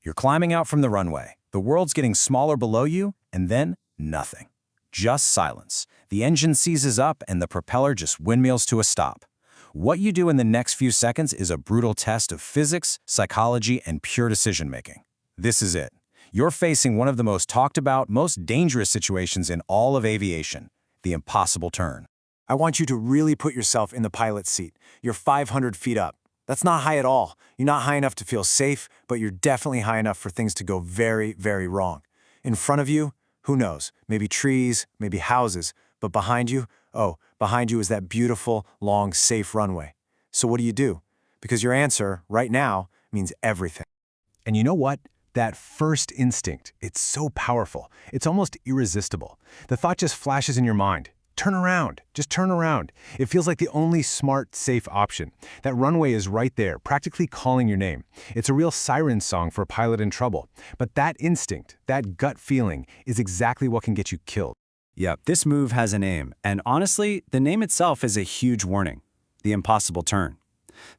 You're climbing out from the runway. The world's getting smaller below you, and then nothing. Just silence. The engine seizes up, and the propeller just windmills to a stop. What you do in the next few seconds is a brutal test of physics, psychology, and pure decision-making. This is it. You're facing one of the most talked about, most dangerous situations in all of aviation, the impossible turn. I want you to really put yourself in the pilot's seat. You're 500 feet up. That's not high at all. You're not high enough to feel safe, but you're definitely high enough for things to go very, very wrong. In front of you, who knows? Maybe trees, maybe houses, but behind you, behind you is that beautiful, long, safe runway. So what do? Because your answer, right now, means everything. And you know what? That first instinct, it's so powerful. It's almost irresistible. The thought just flashes in your mind. Turn around. Just turn around. It feels like the only smart, safe option. That runway is right there, practically calling your name. It's a real siren song for a pilot in trouble. But that instinct, that gut feeling, is exactly what can get you killed. Yep, this move has a name, and honestly, the name itself is a huge warning. The impossible turn.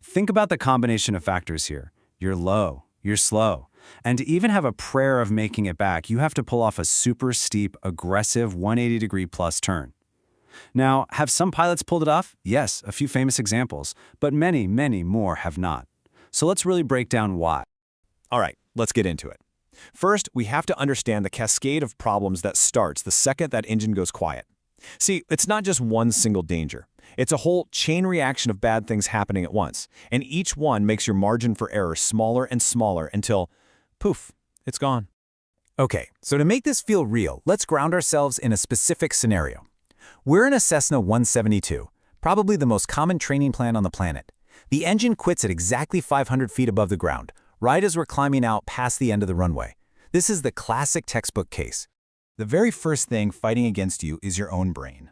Think about the combination of factors here. You're low, you're slow, and to even have a prayer of making it back, you have to pull off a super steep, aggressive 180-degree-plus turn. Now, have some pilots pulled it off? Yes, a few famous examples, but many, many more have not. So let's really break down why. All right, let's get into it. First, we have to understand the cascade of problems that starts the second that engine goes quiet. See, it's not just one single danger. It's a whole chain reaction of bad things happening at once, and each one makes your margin for error smaller and smaller until, poof, it's gone. Okay, so to make this feel real, let's ground ourselves in a specific scenario. We're in a Cessna 172, probably the most common training plan on the planet. The engine quits at exactly 500 feet above the ground, right as we're climbing out past the end of the runway. This is the classic textbook case. The very first thing fighting against you is your own brain.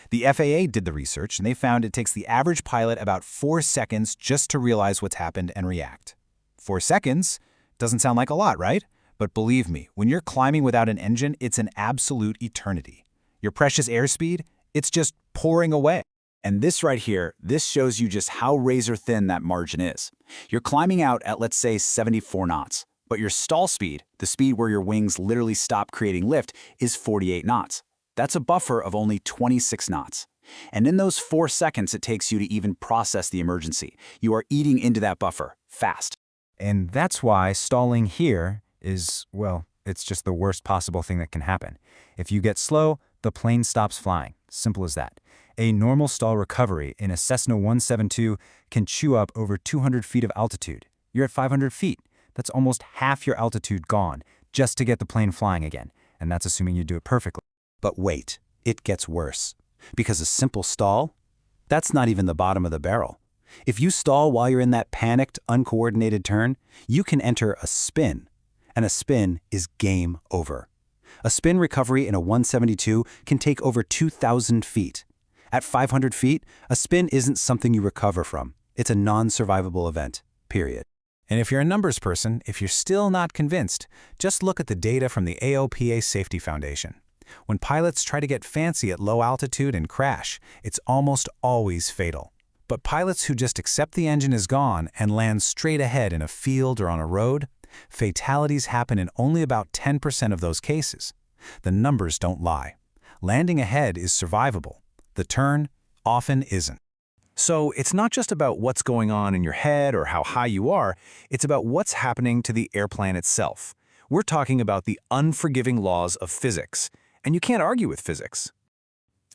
The FAA did the research, and they found it takes the average pilot about 4 seconds just to realize what's happened and react. 4 seconds? Doesn't sound like a lot, right? But believe me, when you're climbing without an engine, it's an absolute eternity. Your precious airspeed? It's just pouring away. And this right here, this shows you just how razor thin that margin is. You're climbing out at, let's say, 74 knots, but your stall speed, the speed where your wings literally stop creating lift, is 48 knots. That's a buffer of only 26 knots. And in those 4 seconds it takes you to even process the emergency, you are eating into that buffer, fast. And that's why stalling here is, well, it's just the worst possible thing that can happen. If you get slow, the plane stops flying. Simple as that. A normal stall recovery in a Cessna 172 can chew up over 200 feet of altitude. You're at 500 feet. That's almost half your altitude gone just to get the plane flying again, and that's assuming you do it perfectly. But wait, it gets worse. Because a simple stall, that's not even the bottom of the barrel. If you stall while you're in that panicked, uncoordinated turn, you can enter a spin, and a spin is game over. A spin recovery in a 172 can take over 2,000 feet. At 500 feet, a spin isn't something you recover from. It's a non-survivable event, period. And if you're a numbers person, if you're still not convinced, just look at the data from the AOPA Safety Foundation. When pilots try to get fancy at low altitude and crash, it's almost always fatal. But pilots who just accept the engine is gone and land straight ahead in a field or on a road, fatalities happen in only about 10% of those cases. The numbers don't lie. Landing ahead is survivable. The turn often isn't. So it's not just about what's going on in your head or how high you are, it's about what's happening to the airplane itself. We're talking about the unforgiving laws of physics, and you can't argue with physics.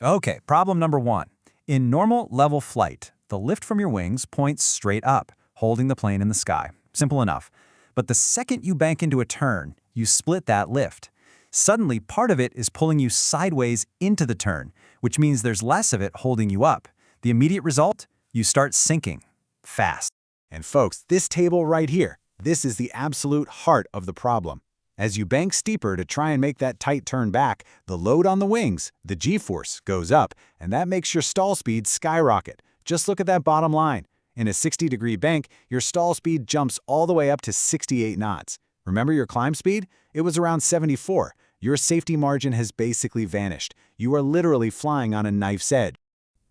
Okay, problem number 1. In normal level flight, the lift from your wings points straight up, holding the plane in the sky. Simple enough. But the second you bank into a turn, you split that lift. Suddenly, part of it is pulling you sideways into the turn, which means there's less of it holding you up. The immediate result? You start sinking. Fast. And folks, this table right here, this is the absolute heart of the problem. As you bank steeper to try and make that tight turn back, the load on the wings, the G-force, goes up, and that makes your stall speed skyrocket. Just look at that bottom line. In a 60-degree bank, your stall speed jumps all the way up to 68 knots. Remember your climb speed? It was around 74. Your safety margin has basically vanished. You are literally flying on a knife's edge.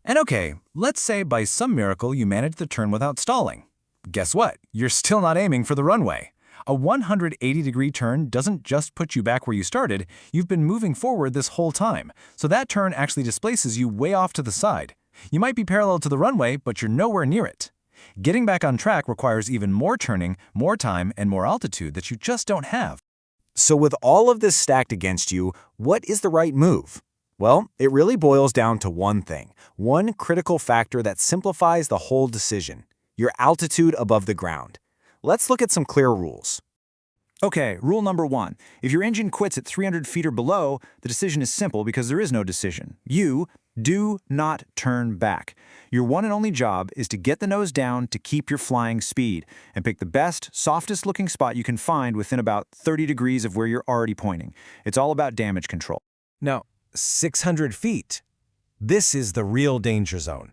And okay, let's say by some miracle you managed the turn without stalling. Guess what? You're still not aiming for the runway. A 180-degree turn doesn't just put you back where you started, you've been moving forward this whole time, so that turn actually displaces you way off to the side. You might be parallel to the runway, but you're nowhere near it. Getting back on track requires even more turning, more time, and more altitude that you just don't have. So with all of this stacked against you, what is the right move? Well, it really boils down to one thing, one critical factor that simplifies the whole decision: your altitude above the ground. Let's look at some clear rules. Okay, rule number 1. If your engine quits at 300 feet or below, the decision is simple because there is no decision. You do not turn back. Your one and only job is to get the nose down to keep your flying speed and pick the best, softest looking spot you can find within about 30 degrees of where you're already pointing. It's all about damage control. Now, 600 feet. This is the real danger zone.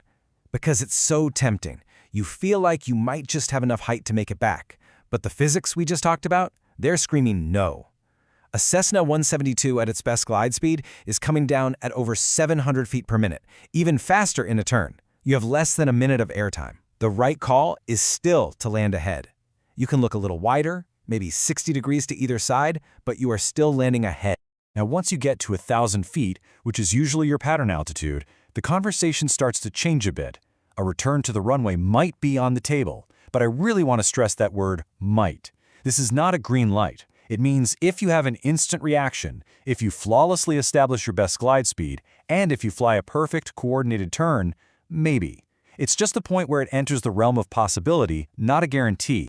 Because it's so tempting. You feel like you might just have enough height to make it back. But the physics we just talked about, they're screaming no. A Cessna 172 at its best glide speed is coming down at over 700 feet per minute, even faster in a turn. You have less than a minute of airtime. The right call is still to land ahead. You can look a little wider, maybe 60 degrees to either side, but you are still landing ahead. Now, once you get to 1,000 feet, which is usually your pattern altitude, the conversation starts to change a bit. A return to the runway might be on the table, but I really want to stress that word might. This is not a green light. It means if you have an instant reaction, if you flawlessly establish your best glide speed, and if you fly a perfect, coordinated turn, maybe. It's just the point where it enters the realm of possibility, not a guarantee.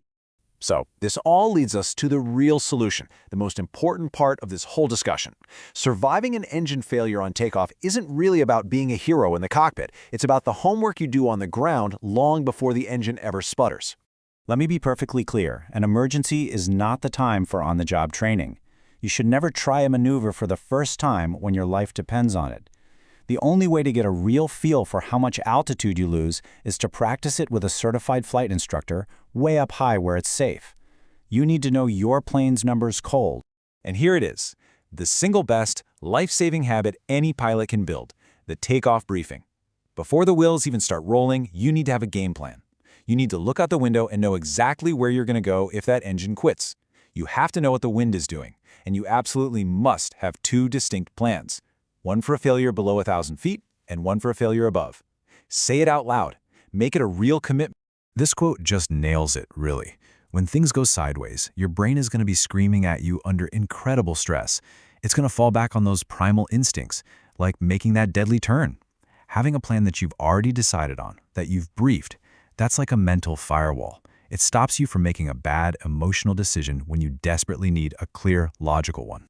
So, this all leads us to the real solution, the most important part of this whole discussion. Surviving an engine failure on takeoff isn't really about being a hero in the cockpit. It's about the homework you do on the ground long before the engine ever sputters. Let me be perfectly clear. An emergency is not the time for on-the-job training. You should never try a maneuver for the first time when your life depends on it. The only way to get a real feel for how much altitude you lose is to practice it with a certified flight instructor way up high where it's safe. You need to know your plane's numbers cold. And here it is, the single best, life-saving habit any pilot can build, the takeoff briefing. Before the wheels even start rolling, you need to have a game plan. You need to look out the window and know exactly where you're going to go if that engine quits. You have to know what the wind is doing, and you absolutely must have two distinct plans. One for a failure below 1,000 feet, and one for a failure above. Say it out loud. Make it a real commitment. This quote just nails it, really. When things go sideways, your brain is going to be screaming at you under incredible stress. It's going to fall back on those primal instincts, like making that deadly turn. Having a plan that you've already decided on, that you've briefed, that's like a mental firewall. It stops you from making a bad, emotional decision when you desperately need a clear, logical one.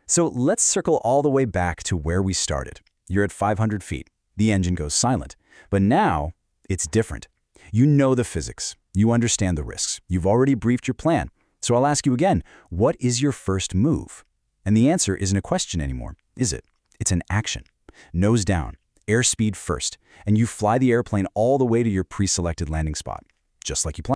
So let's circle all the way back to where we started. You're at 500 feet. The engine goes silent. But now, it's different. You know the physics. You understand the risks. You've already briefed your plan. So I'll ask you again, what is your first move? And the answer isn't a question anymore, is it? It's an action. Nose down, airspeed first, and you fly the airplane all the way to your pre-selected landing spot, just like you planned.